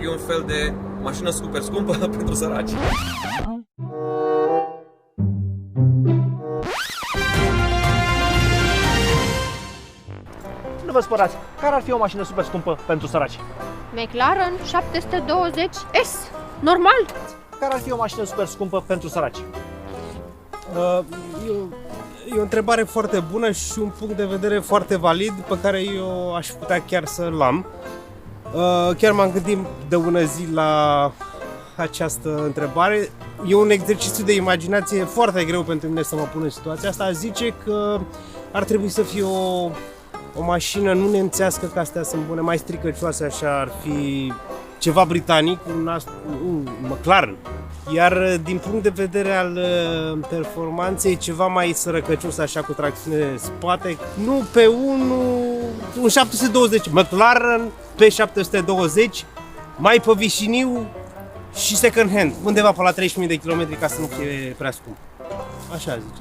fie un fel de mașină super scumpă pentru săraci. Nu vă spărați, care ar fi o mașină super scumpă pentru săraci? McLaren 720S. Normal. Care ar fi o mașină super scumpă pentru săraci? E o întrebare foarte bună și un punct de vedere foarte valid pe care eu aș putea chiar să-l am. Chiar m-am gândit de ună zi la această întrebare. E un exercițiu de imaginație foarte greu pentru mine să mă pun în situația asta. Aș zice că ar trebui să fie o mașină nu nemțească, că astea sunt bune, mai stricăcioase așa, ar fi ceva britanic, un McLaren. Iar din punct de vedere al performanței, ceva mai sărăcăcios, așa, cu tracțiune spate, nu pe un 720, McLaren pe 720, mai pe vișiniu și second hand, undeva pe la 30.000 de kilometri, ca să nu fie prea scump. Așa zice.